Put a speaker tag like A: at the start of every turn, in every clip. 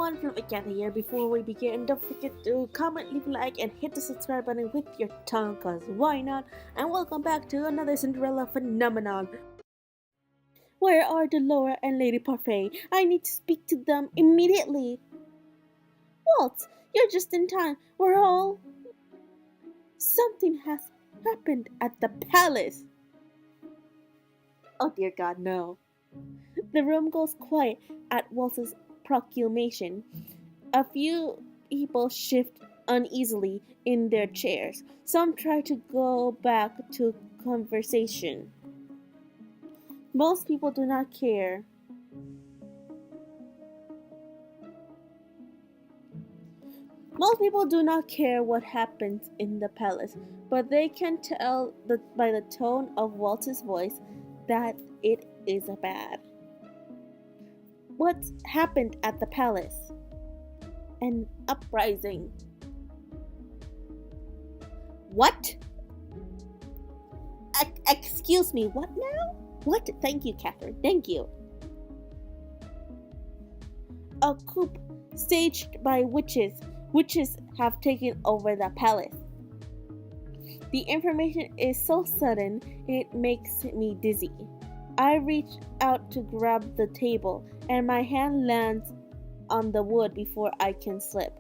A: everyone, from Ikata here. Before we begin, don't forget to comment, leave a like, and hit the subscribe button with your tongue, cause why not? And welcome back to another Cinderella Phenomenon. Where are Delora and Lady Parfait? I need to speak to them immediately. Waltz, you're just in time. We're all... Something has happened at the palace. Oh dear God, no. The room goes quiet at Waltz's proclamation. A few people shift uneasily in their chairs. Some try to go back to conversation. Most people do not care. Most people do not care what happens in the palace, but they can tell by the tone of Waltz's voice that it is bad. What happened at the palace? An uprising. What? Excuse me, what now? What? Thank you, Catherine. Thank you. A coup staged by witches. Witches have taken over the palace. The information is so sudden, it makes me dizzy. I reach out to grab the table, and my hand lands on the wood before I can slip.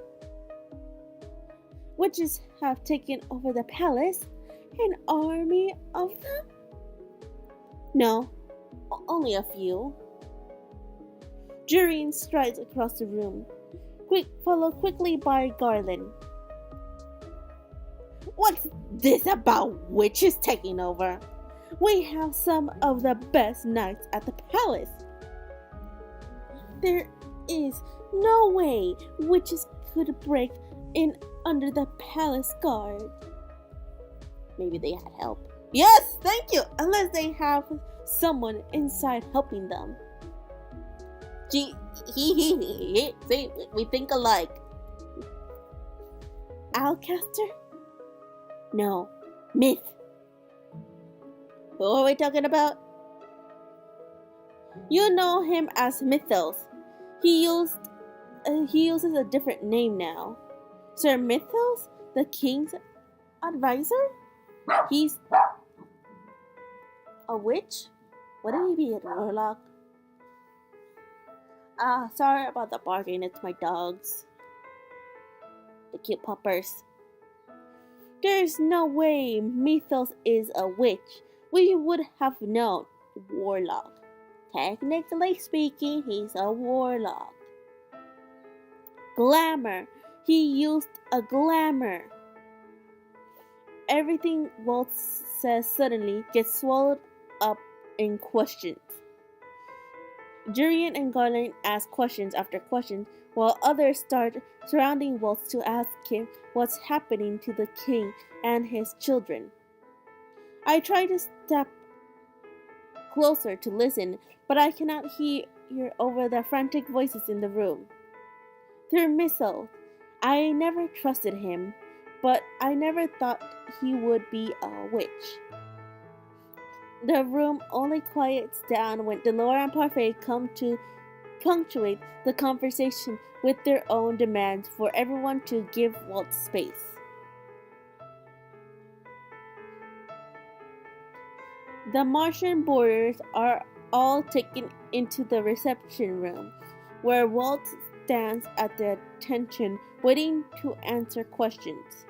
A: Witches have taken over the palace? An army of them? No, only a few. Jurian strides across the room, followed quickly by Garland. What's this about witches taking over? We have some of the best knights at the palace. There is no way witches could break in under the palace guard. Maybe they had help. Yes, thank you! Unless they have someone inside helping them. See, we think alike. Alcaster? No, Myth. Who are we talking about? You know him as Mythos. He uses a different name now. Sir Mythos, the king's advisor? He's a witch? Wouldn't he be a warlock? Sorry about the barking. It's my dogs. The cute puppers. There's no way Mythos is a witch. We would have known. Warlock. Technically speaking, he's a warlock. Glamour. He used a glamour. Everything Waltz says suddenly gets swallowed up in questions. Jurian and Garland ask questions after questions, while others start surrounding Waltz to ask him what's happening to the king and his children. I try to step closer to listen, but I cannot hear over the frantic voices in the room. Through Mythos, I never trusted him, but I never thought he would be a witch. The room only quiets down when Delora and Parfait come to punctuate the conversation with their own demands for everyone to give Waltz space. The Martian boarders are all taken into the reception room, where Waltz stands at the attention waiting to answer questions.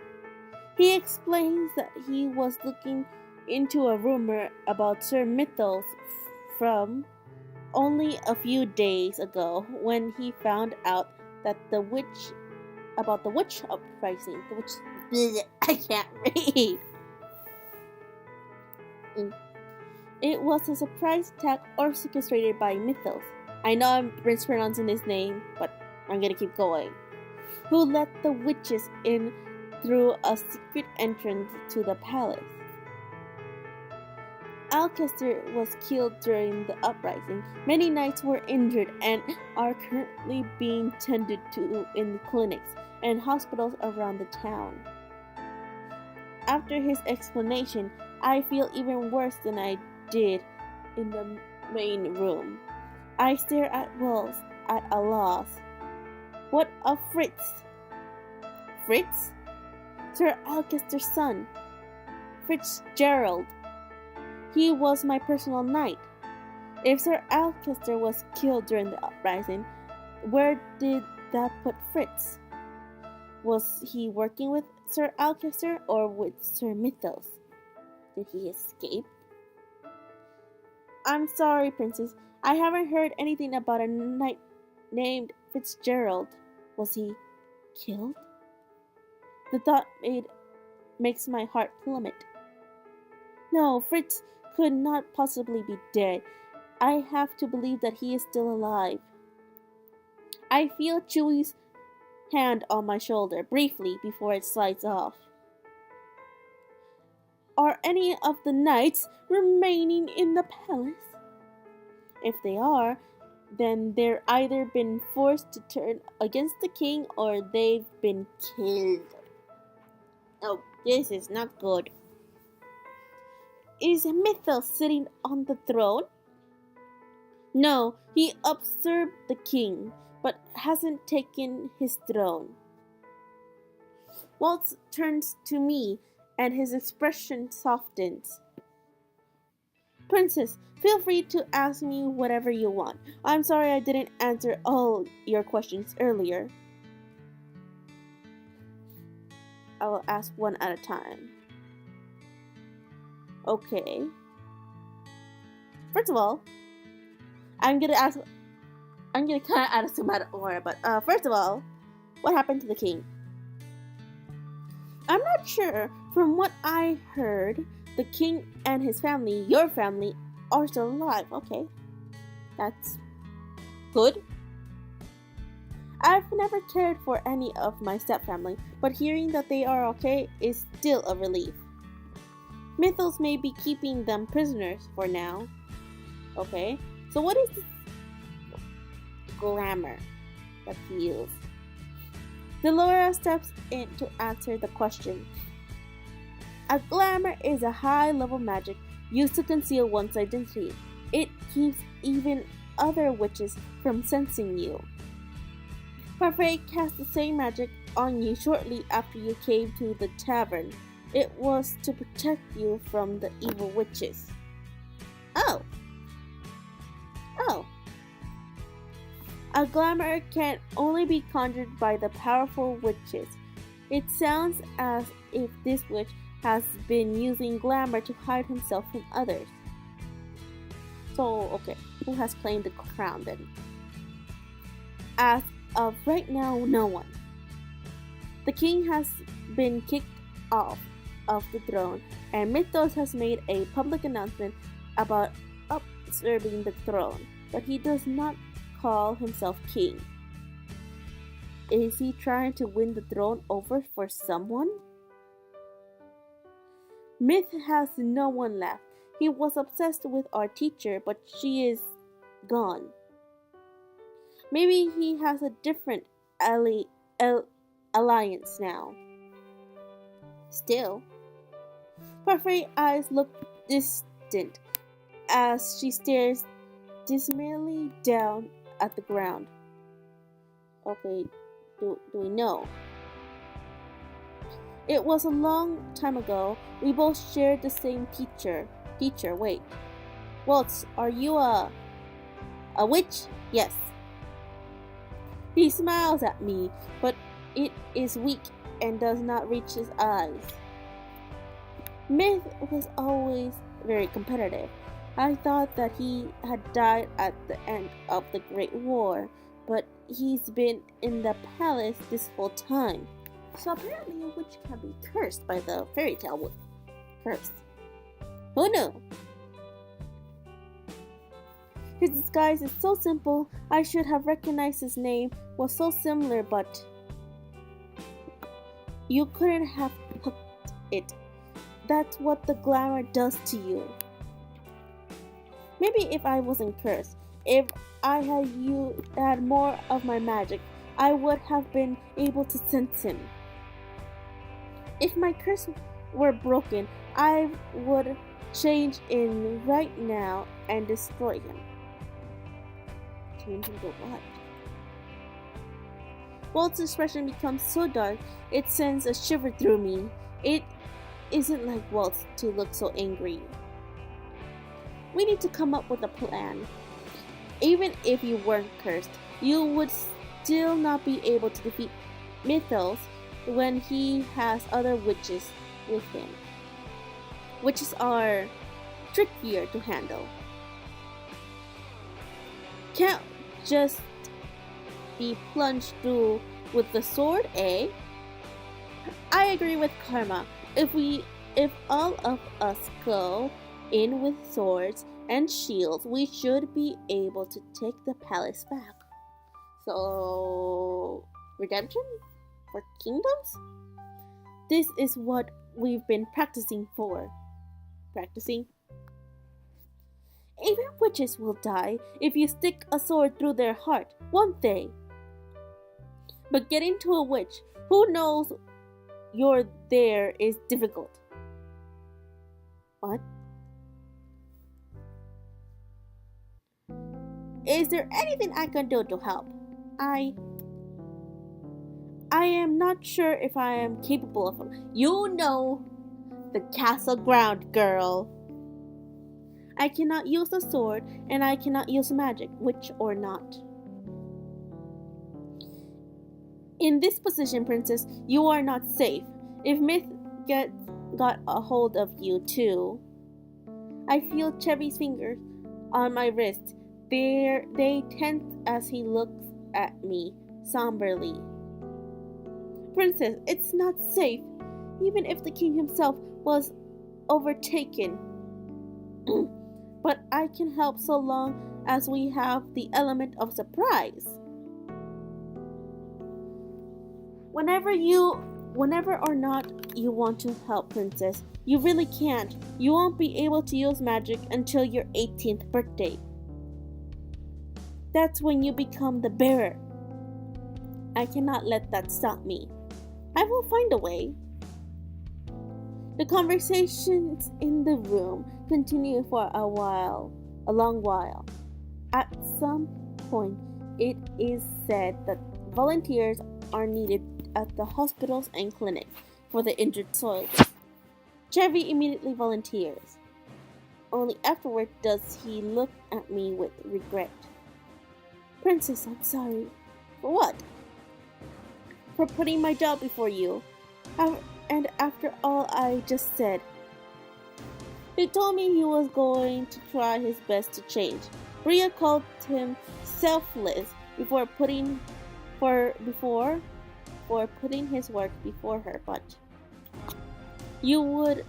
A: He explains that he was looking into a rumor about Sir Mythos from only a few days ago when he found out that the witch uprising. I can't read. It was a surprise attack orchestrated by Mythos. I know I'm mispronouncing his name, but I'm gonna keep going. Who let the witches in through a secret entrance to the palace. Alcaster was killed during the uprising. Many knights were injured and are currently being tended to in clinics and hospitals around the town. After his explanation, I feel even worse than I did in the main room. I stare at Wells at a loss. What of Fritz? Fritz? Sir Alcester's son, Fitzgerald. He was my personal knight. If Sir Alcester was killed during the uprising, where did that put Fritz? Was he working with Sir Alcester or with Sir Mythos? Did he escape? I'm sorry, Princess. I haven't heard anything about a knight named Fitzgerald. Was he killed? The thought makes my heart plummet. No, Fritz could not possibly be dead. I have to believe that he is still alive. I feel Chewie's hand on my shoulder briefly before it slides off. Are any of the knights remaining in the palace? If they are, then they're either been forced to turn against the king or they've been killed. Oh, this is not good. Is Mythos sitting on the throne? No, he usurped the king, but hasn't taken his throne. Waltz turns to me, and his expression softens. Princess, feel free to ask me whatever you want. I'm sorry I didn't answer all your questions earlier. I will ask one at a time. Okay. First of all, I'm gonna kind of ask some out of order, but first of all, what happened to the king? I'm not sure. From what I heard, the king and his family, your family, are still alive. Okay, that's good. I've never cared for any of my stepfamily, but hearing that they are okay is still a relief. Mythos may be keeping them prisoners for now. Okay, so what is this glamour that he used? Delora steps in to answer the question. A glamour is a high-level magic used to conceal one's identity. It keeps even other witches from sensing you. Parfait cast the same magic on you shortly after you came to the tavern. It was to protect you from the evil witches. Oh. A glamour can only be conjured by the powerful witches. It sounds as if this witch has been using glamour to hide himself from others. So, okay, who has claimed the crown then? As of right now, no one. The king has been kicked off of the throne, and Mythos has made a public announcement about usurping the throne, but he does not call himself king. Is he trying to win the throne over for someone? Myth has no one left. He was obsessed with our teacher, but she is gone. Maybe he has a different alliance now. Still, Parfait's eyes look distant as she stares dismally down at the ground. Okay, do we know? It was a long time ago. We both shared the same teacher. Wait. Waltz, are you a witch? Yes. He smiles at me, but it is weak and does not reach his eyes. Myth was always very competitive. I thought that he had died at the end of the Great War, but he's been in the palace this whole time. So apparently a witch can be cursed by the fairy tale curse. Who knew? His disguise is so simple, I should have recognized his name was so similar, but you couldn't have hooked it. That's what the glamour does to you. Maybe if I wasn't cursed, if I had more of my magic, I would have been able to sense him. If my curse were broken, I would change in right now and destroy him. Change into what? Walt's expression becomes so dark it sends a shiver through me. It isn't like Walt to look so angry. We need to come up with a plan. Even if you weren't cursed, you would still not be able to defeat Mythos when he has other witches with him. Witches are trickier to handle. Can't just be plunged through with the sword, eh? I agree with Karma. If all of us go in with swords and shields, we should be able to take the palace back. So, redemption for kingdoms? This is what we've been practicing for. Practicing? Even witches will die if you stick a sword through their heart, won't they? But getting to a witch who knows you're there is difficult. What? Is there anything I can do to help? I am not sure if I am capable of it. You know the castle ground, girl. I cannot use a sword, and I cannot use magic, witch or not. In this position, princess, you are not safe. If Myth got a hold of you too. I feel Chevy's fingers on my wrist. They tense as he looks at me somberly. Princess, it's not safe, even if the king himself was overtaken. But I can help so long as we have the element of surprise. Whenever or not you want to help, princess, you really can't. You won't be able to use magic until your 18th birthday. That's when you become the bearer. I cannot let that stop me. I will find a way. The conversations in the room continue for a long while. At some point, it is said that volunteers are needed at the hospitals and clinics for the injured soldiers. Chevy immediately volunteers. Only afterward does he look at me with regret. Princess, I'm sorry. For what? For putting my job before you. And after all I just said. He told me he was going to try his best to change. Bria called him selfless for putting his work before her, but you would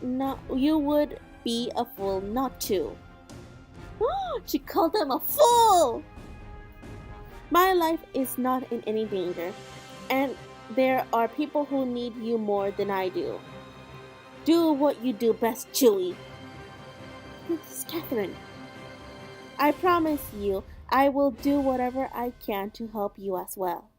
A: be a fool not to. She called him a fool! My life is not in any danger, and there are people who need you more than I do. Do what you do best, Chewie. Princess Catherine, I promise you I will do whatever I can to help you as well.